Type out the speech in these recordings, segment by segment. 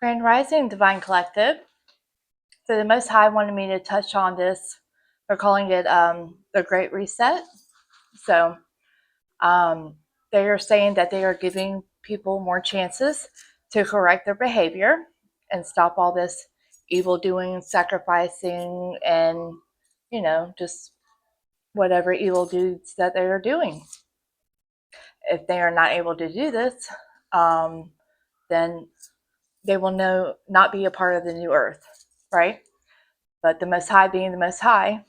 Grand Rising, Divine Collective. So the Most High wanted me to touch on this. They're calling it the Great Reset. So they are saying that they are giving people more chances to correct their behavior and stop all this evil doing, sacrificing, and, just whatever evil deeds that they are doing. If they are not able to do this, then they will not be a part of the new earth, right? But the Most High, being the Most High,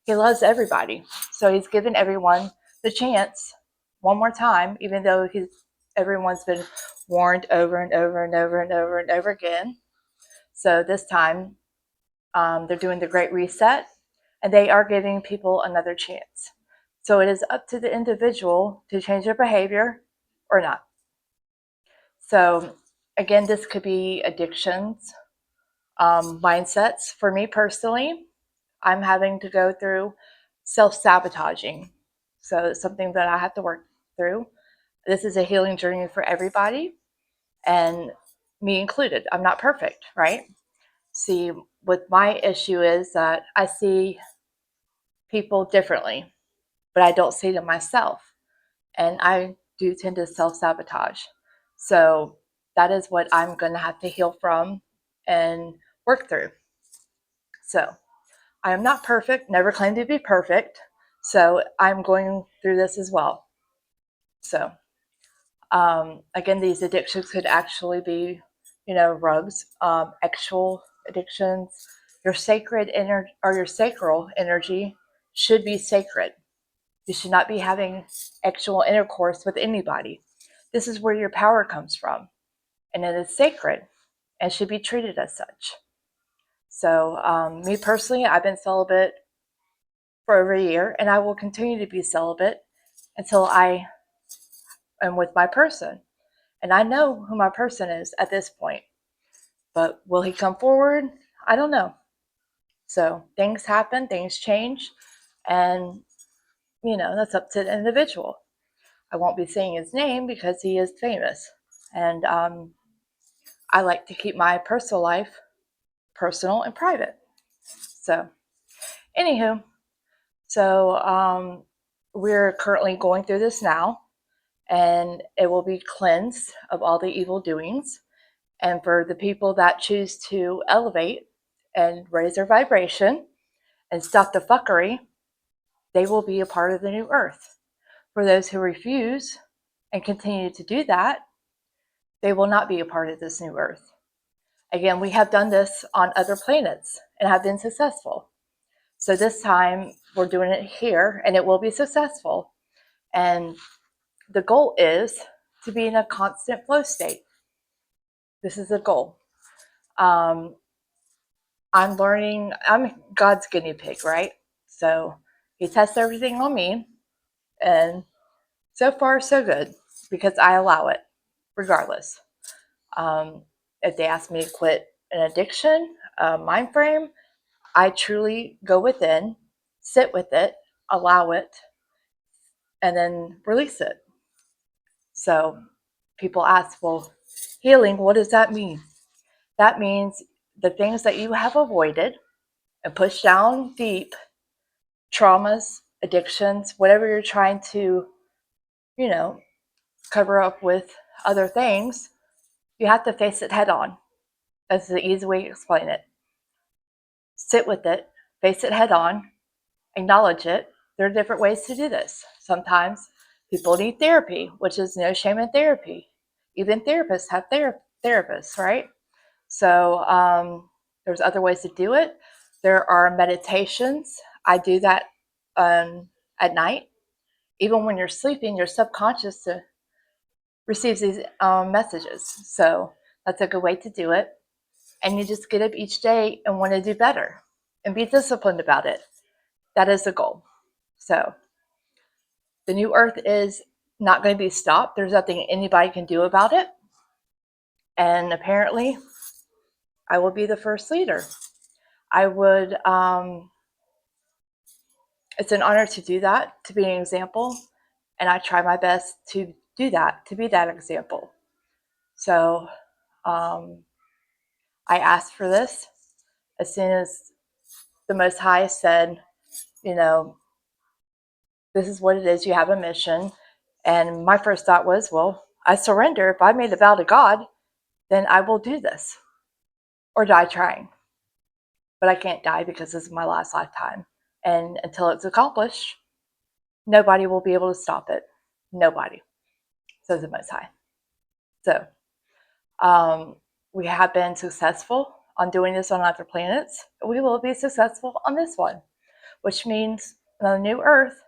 He loves everybody. So He's given everyone the chance one more time, even though everyone's been warned over and over and over and over and over again. So this time, they're doing the Great Reset, and they are giving people another chance. So it is up to the individual to change their behavior or not. So again, this could be addictions, mindsets. For me personally, I'm having to go through self-sabotaging. So it's something that I have to work through. This is a healing journey for everybody, and me included. I'm not perfect, right? See, what my issue is that I see people differently, but I don't see them myself. And I do tend to self-sabotage. So that is what I'm going to have to heal from and work through. So I am not perfect, never claimed to be perfect. So I'm going through this as well. So again, these addictions could actually be, rugs, actual addictions. Your sacred energy or your sacral energy should be sacred. You should not be having actual intercourse with anybody. This is where your power comes from, and it is sacred and should be treated as such. So me personally, I've been celibate for over a year, and I will continue to be celibate until I am with my person. And I know who my person is at this point. But will he come forward? I don't know. So things happen, things change, and that's up to the individual. I won't be saying his name because he is famous, and I like to keep my personal life personal and private. So, anywho, so we're currently going through this now, and it will be cleansed of all the evil doings. And for the people that choose to elevate and raise their vibration and stop the fuckery, they will be a part of the new earth. For those who refuse and continue to do that, they will not be a part of this new earth. Again, we have done this on other planets and have been successful. So this time we're doing it here, and it will be successful. And the goal is to be in a constant flow state. This is the goal. I'm learning. I'm God's guinea pig, right? So He tests everything on me, and so far so good, because I allow it regardless. If they ask me to quit an addiction, a mind frame, I truly go within, sit with it, allow it, and then release it. So people ask, well, healing, what does that mean? That means the things that you have avoided and pushed down deep, traumas, addictions, whatever you're trying to, cover up with other things, you have to face it head on. That's the easy way to explain it. Sit with it, face it head on, acknowledge it. There are different ways to do this. Sometimes people need therapy, which is no shame in therapy. Even therapists have therapists, right? So there's other ways to do it. There are meditations. I do that at night. Even when you're sleeping, your subconscious receives these messages. So that's a good way to do it. And you just get up each day and want to do better and be disciplined about it. That is the goal. So the new earth is not going to be stopped. There's nothing anybody can do about it. And apparently, I will be the first leader. I would, it's an honor to do that, to be an example. And I try my best to do that, to be that example. So, I asked for this as soon as the Most High said, this is what it is. You have a mission. And my first thought was, well, I surrender. If I made a vow to God, then I will do this or die trying. But I can't die because this is my last lifetime. And until it's accomplished, nobody will be able to stop it. Nobody, says the Most High. So we have been successful on doing this on other planets. We will be successful on this one, which means on the new Earth,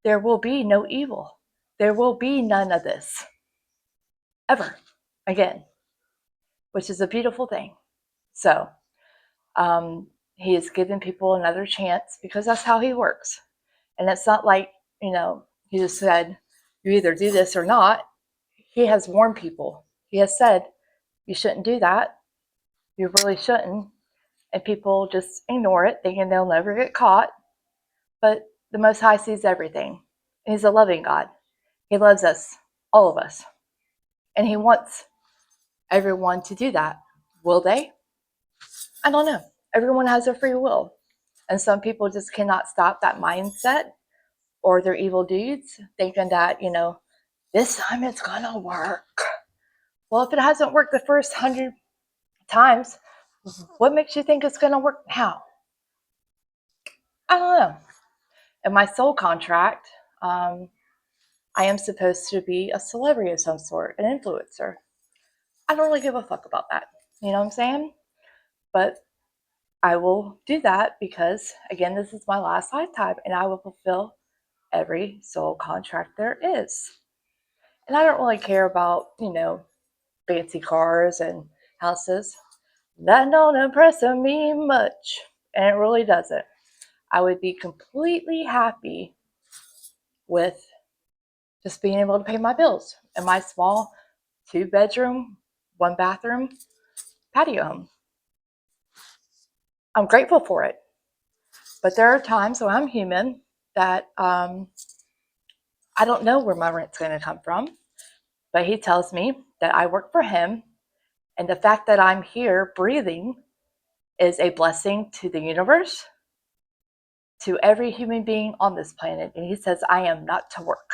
there will be no evil. There will be none of this ever again, which is a beautiful thing. So he has given people another chance because that's how he works. And it's not like, he just said, you either do this or not. He has warned people. He has said, you shouldn't do that. You really shouldn't. And people just ignore it, thinking they'll never get caught. But the Most High sees everything. He's a loving God. He loves us, all of us. And he wants everyone to do that. Will they? I don't know. Everyone has a free will. And some people just cannot stop that mindset or their evil deeds, thinking that, this time it's going to work. Well, if it hasn't worked the first 100 times, what makes you think it's going to work now? I don't know. In my soul contract, I am supposed to be a celebrity of some sort, an influencer. I don't really give a fuck about that. You know what I'm saying? But I will do that because, again, this is my last lifetime and I will fulfill every soul contract there is. And I don't really care about, fancy cars and houses. That don't impress me much. And it really doesn't. I would be completely happy with just being able to pay my bills in my small 2-bedroom, 1-bathroom patio home. I'm grateful for it. But there are times when I'm human that I don't know where my rent's going to come from. But he tells me that I work for him. And the fact that I'm here breathing is a blessing to the universe, to every human being on this planet. And he says I am not to work.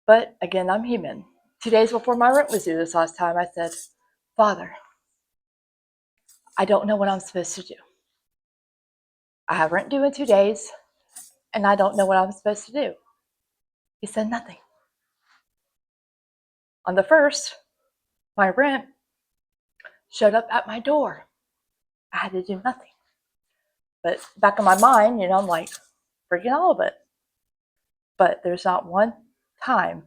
But again, I'm human. 2 days before my rent was due this last time, I said, Father, I don't know what I'm supposed to do. I have rent due in 2 days, and I don't know what I'm supposed to do. He said nothing. On the 1st, my rent showed up at my door. I had to do nothing. But back in my mind, I'm like, freaking all of it. But there's not one time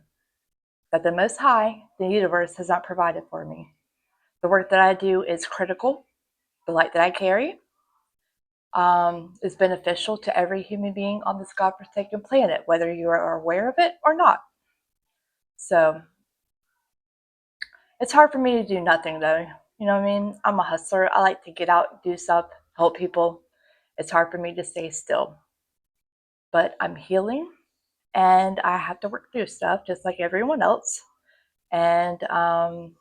that the Most High, the universe, has not provided for me. The work that I do is critical. The light that I carry is beneficial to every human being on this God-forsaken planet, whether you are aware of it or not. So it's hard for me to do nothing, though. You know what I mean? I'm a hustler. I like to get out, do stuff, help people. It's hard for me to stay still. But I'm healing, and I have to work through stuff just like everyone else. And I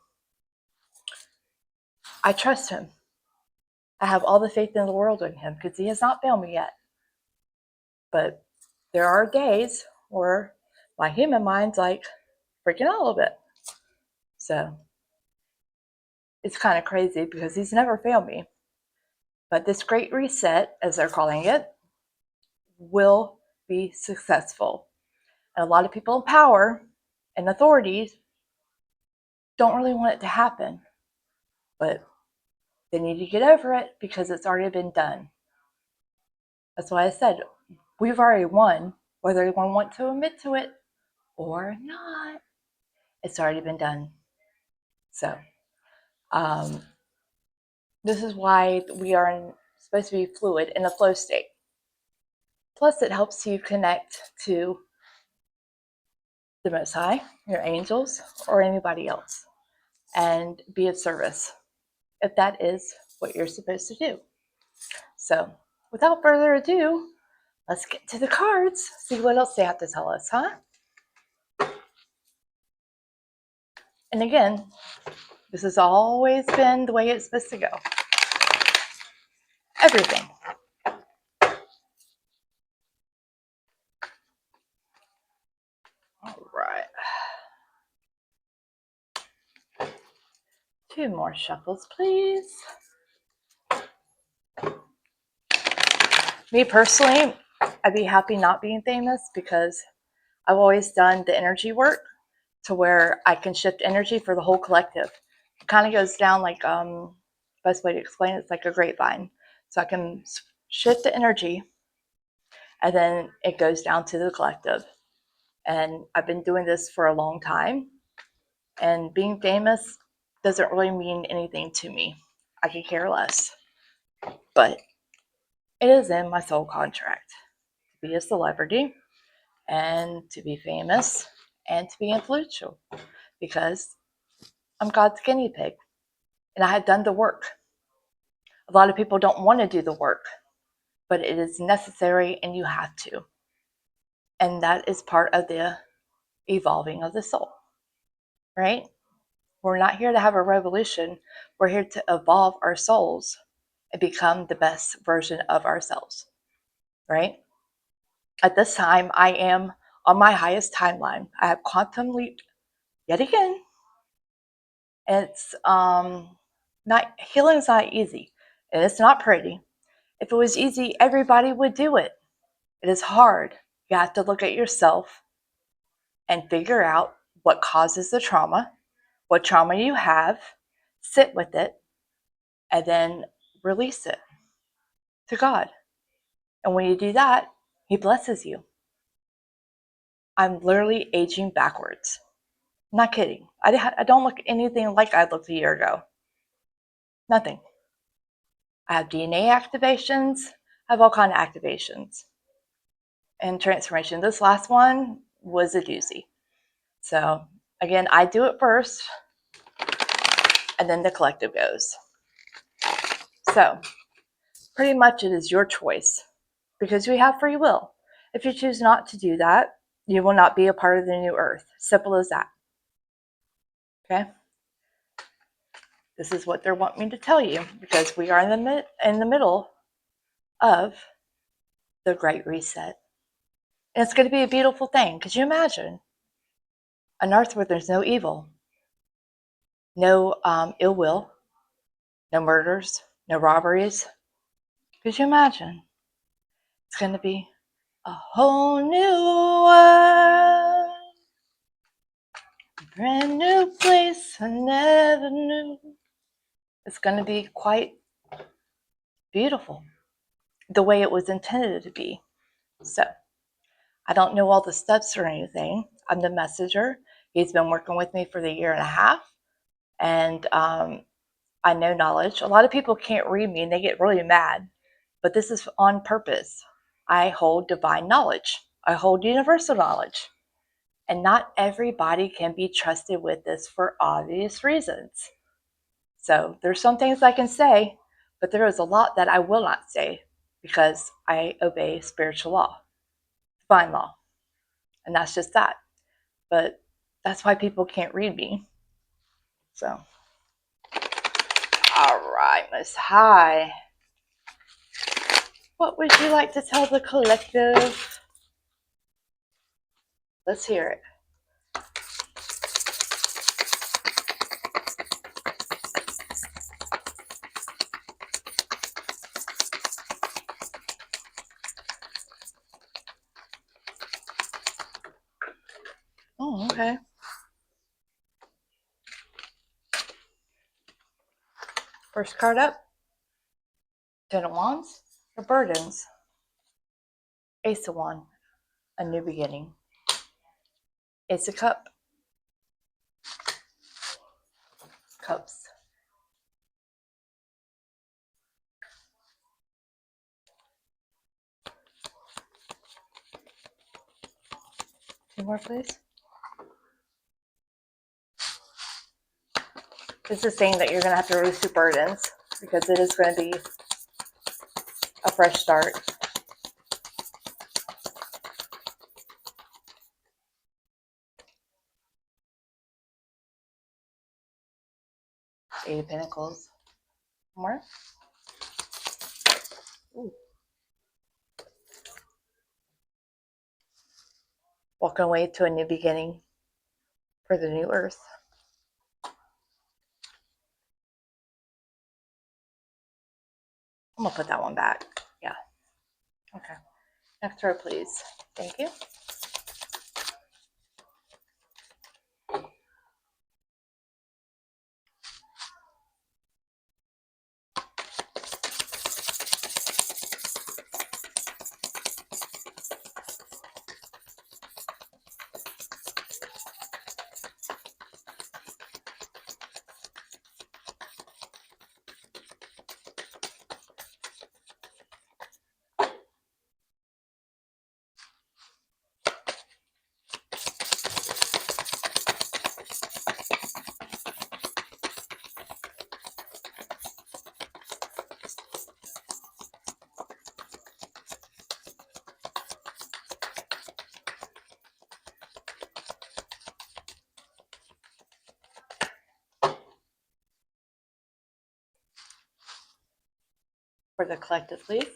trust him. I have all the faith in the world in him because he has not failed me yet. But there are days where my human mind's like freaking out a little bit. So it's kind of crazy because he's never failed me. But this great reset, as they're calling it, will be successful. And a lot of people in power and authorities don't really want it to happen. But they need to get over it because it's already been done. That's why I said we've already won, whether anyone wants to admit to it or not. It's already been done. So this is why we are supposed to be fluid in a flow state. Plus, it helps you connect to the Most High, your angels, or anybody else, and be of service if that is what you're supposed to do. So, without further ado, let's get to the cards, see what else they have to tell us, huh? And again, This has always been the way it's supposed to go. Everything. All right. 2 more shuffles, please. Me personally, I'd be happy not being famous because I've always done the energy work to where I can shift energy for the whole collective. It kind of goes down like, best way to explain it, it's like a grapevine. So I can shift the energy and then it goes down to the collective. And I've been doing this for a long time. And being famous doesn't really mean anything to me. I could care less. But it is in my soul contract to be a celebrity and to be famous and to be influential because I'm God's guinea pig and I have done the work. A lot of people don't want to do the work, but it is necessary and you have to. And that is part of the evolving of the soul, right? We're not here to have a revolution. We're here to evolve our souls and become the best version of ourselves, right? At this time, I am on my highest timeline. I have quantum leaped yet again. It's not healing's not easy, and it's not pretty. If it was easy, everybody would do it. It is hard. You have to look at yourself and figure out what causes the trauma, what trauma you have, sit with it, and then release it to God. And when you do that, He blesses you. I'm literally aging backwards. I'm not kidding. I don't look anything like I looked a year ago. Nothing. I have DNA activations. I have all kind of activations and transformation. This last one was a doozy. So again, I do it first, and then the collective goes. So pretty much it is your choice because we have free will. If you choose not to do that, you will not be a part of the new earth. Simple as that. Okay? This is what they're wanting me to tell you because we are in the middle of the Great Reset. And it's going to be a beautiful thing. Could you imagine an earth where there's no evil, no ill will, no murders, no robberies? Could you imagine? It's going to be a whole new world, a brand new place I never knew. It's going to be quite beautiful, the way it was intended to be. So, I don't know all the steps or anything. I'm the messenger. He's been working with me for the 1.5 years, and I know knowledge. A lot of people can't read me and they get really mad, but this is on purpose. I hold divine knowledge. I hold universal knowledge. And not everybody can be trusted with this for obvious reasons. So there's some things I can say, but there is a lot that I will not say because I obey spiritual law, divine law. And that's just that. But that's why people can't read me. So, all right, Miss High. What would you like to tell the collective? Let's hear it. Oh, okay. First card up. 10 of Wands, the burdens. Ace of Wands, a new beginning. Ace of Cup, Cups. Two more, please. This is saying that you're going to have to release your burdens because it is going to be a fresh start. Eight of Pentacles. More. Ooh. Walking away to a new beginning for the new earth. I'm going to put that one back. Yeah. Okay. Next row, please. Thank you. For the collective, please.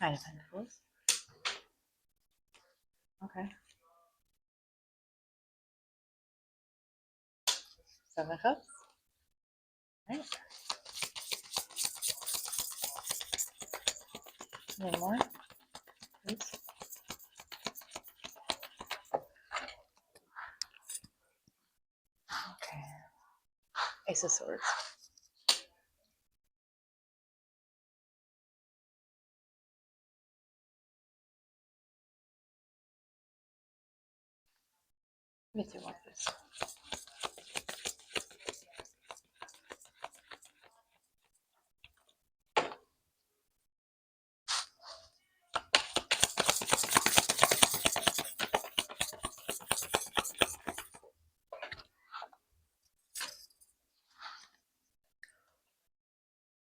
Nine of Pentacles. Okay. Seven of Cups. All right. One more, please. Okay. Ace of Swords. Me too, one, please.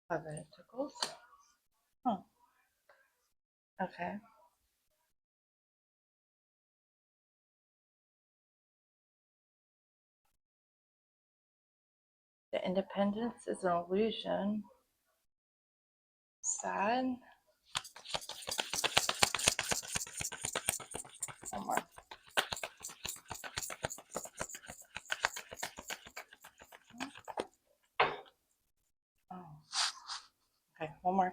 Five of Pentacles. Oh. Okay. The Independence is an illusion. Sad. One more. Oh. Okay, one more.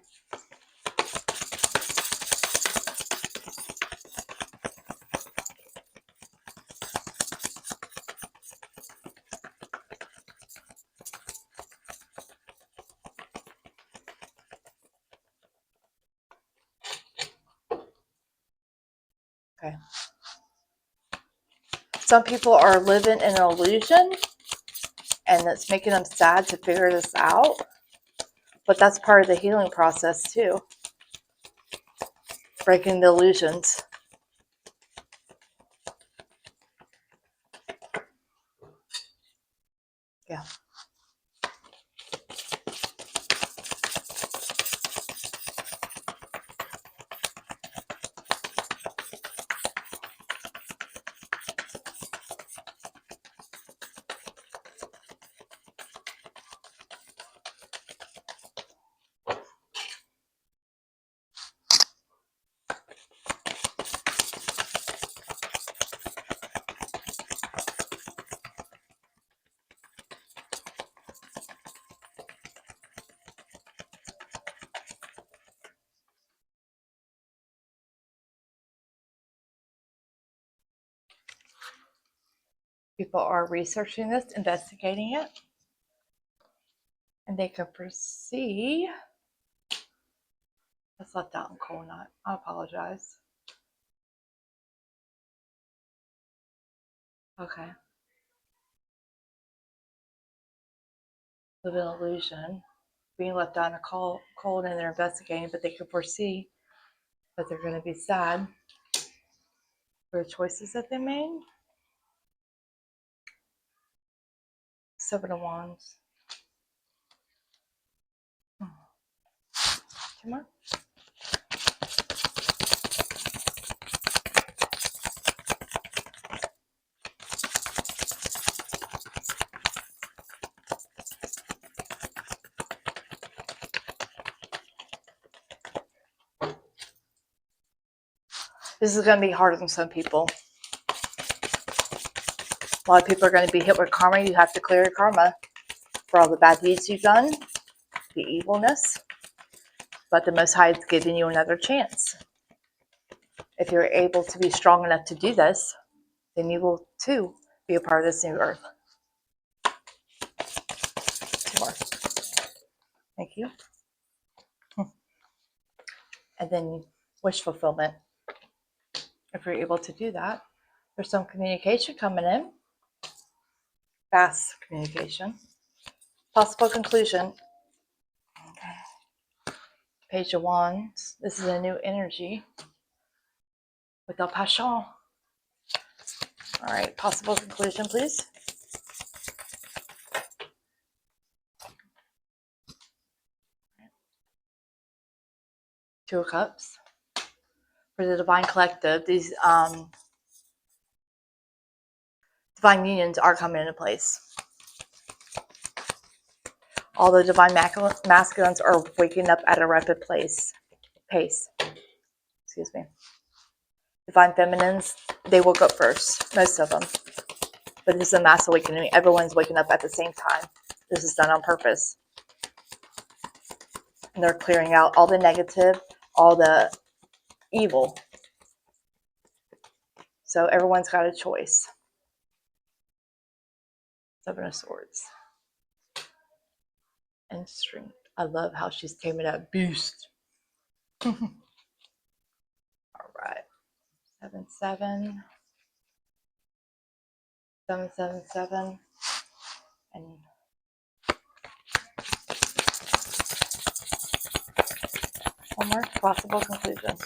Okay. Some people are living in an illusion, and it's making them sad to figure this out. But that's part of the healing process too. Breaking the illusions. Yeah. People are researching this, investigating it, and they can foresee. Let's let that one cool not. I apologize. Okay. Live in illusion. being left out in the cold and they're investigating, but they can foresee that they're going to be sad for the choices that they made. Seven of Wands. Come on. This is going to be harder than some people. A lot of people are going to be hit with karma. You have to clear your karma for all the bad deeds you've done, the evilness. But the Most High is giving you another chance. If you're able to be strong enough to do this, then you will too be a part of this new earth. Two more. Thank you. And then wish fulfillment. If you're able to do that, there's some communication coming in. Fast communication. Possible conclusion. Okay. Page of Wands. This is a new energy with El Passion. All right. Possible conclusion, please. Two of Cups. For the Divine Collective, these divine unions are coming into place. All the divine masculines are waking up at a rapid pace. Excuse me. Divine feminines, they woke up first, most of them. But this is a mass awakening. Everyone's waking up at the same time. This is done on purpose. And they're clearing out all the negative, all the evil. So everyone's got a choice. Seven of Swords. And Strength. I love how she's taming that beast. All right. 7, 7. 7, 7, 7. And one more possible conclusion.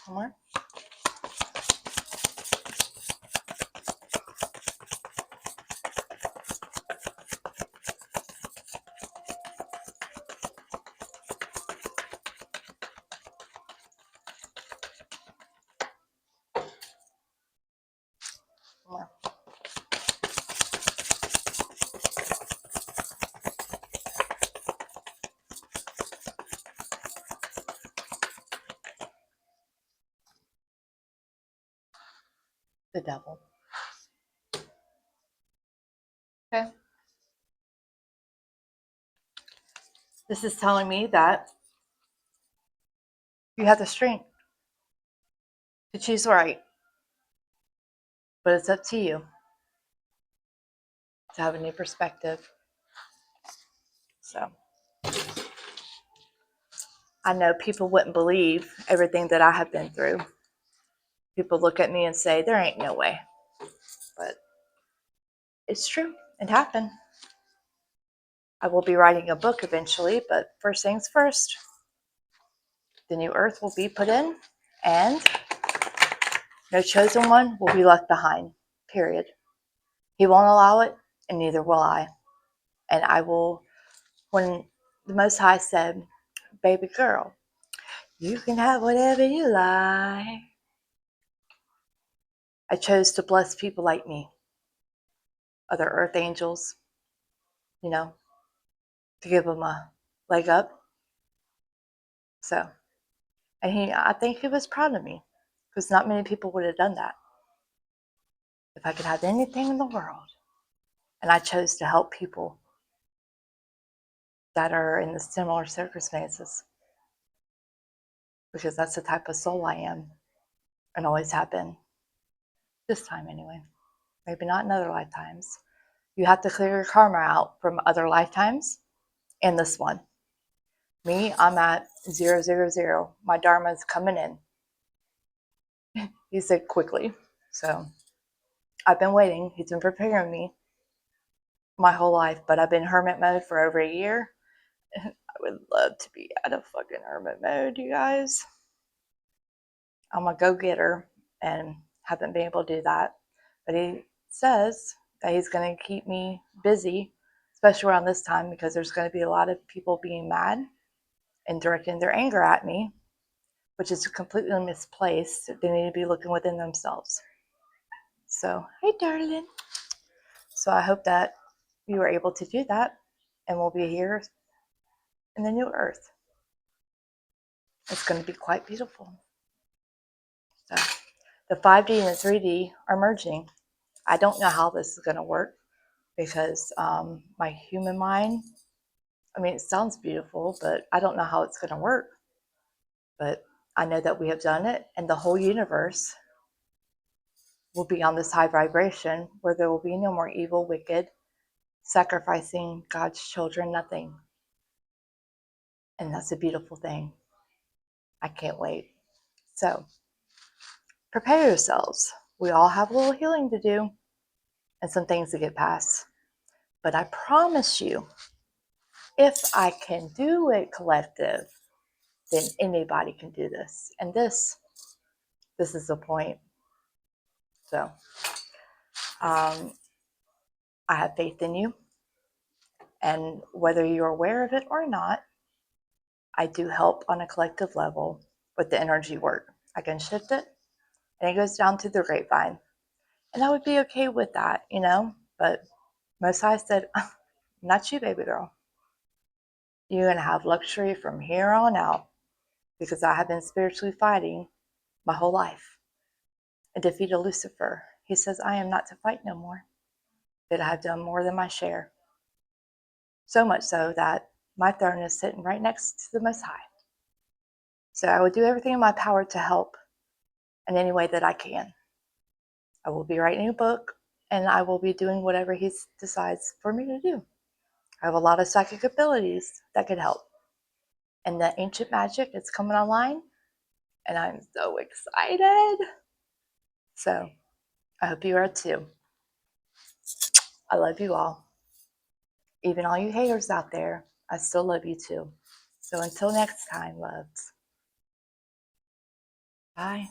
One more. One more. The Devil. Okay. This is telling me that you have the strength to choose right. But it's up to you to have a new perspective. So I know people wouldn't believe everything that I have been through. People look at me and say, there ain't no way. But it's true. It happened. I will be writing a book eventually, but first things first, the new earth will be put in, and no chosen one will be left behind, period. He won't allow it, and neither will I. And I will, when the Most High said, baby girl, you can have whatever you like, I chose to bless people like me, other earth angels, to give them a leg up. So, and I think he was proud of me, because not many people would have done that. If I could have anything in the world, and I chose to help people, that are in the similar circumstances, because that's the type of soul I am and always have been. This time, anyway. Maybe not in other lifetimes. You have to clear your karma out from other lifetimes and this one. Me, I'm at 000. My dharma is coming in. He said quickly. So I've been waiting. He's been preparing me my whole life, but I've been hermit mode for over a year. I would love to be out of fucking hermit mode, you guys. I'm a go-getter and haven't been able to do that. But he says that he's going to keep me busy, especially around this time, because there's going to be a lot of people being mad and directing their anger at me, which is completely misplaced. They need to be looking within themselves. So, hey, darling. So I hope that you were able to do that, and we'll be here in the new earth. It's going to be quite beautiful. So the 5D and the 3D are merging. I don't know how this is going to work because my human mind, I mean, it sounds beautiful, but I don't know how it's going to work. But I know that we have done it, and the whole universe will be on this high vibration where there will be no more evil, wicked, sacrificing God's children, nothing. And that's a beautiful thing. I can't wait. So prepare yourselves. We all have a little healing to do and some things to get past. But I promise you, if I can do it, collective, then anybody can do this. And this is the point. So I have faith in you. And whether you're aware of it or not, I do help on a collective level with the energy work. I can shift it and it goes down to the grapevine. And I would be okay with that, you know? But Most High said, not you, baby girl. You're going to have luxury from here on out because I have been spiritually fighting my whole life and defeated Lucifer. He says, I am not to fight no more. That I have done more than my share. So much so that my throne is sitting right next to the Most High. So I will do everything in my power to help in any way that I can. I will be writing a book and I will be doing whatever he decides for me to do. I have a lot of psychic abilities that could help. And the ancient magic is coming online and I'm so excited. So I hope you are too. I love you all. Even all you haters out there, I still love you too. So until next time, loves. Bye.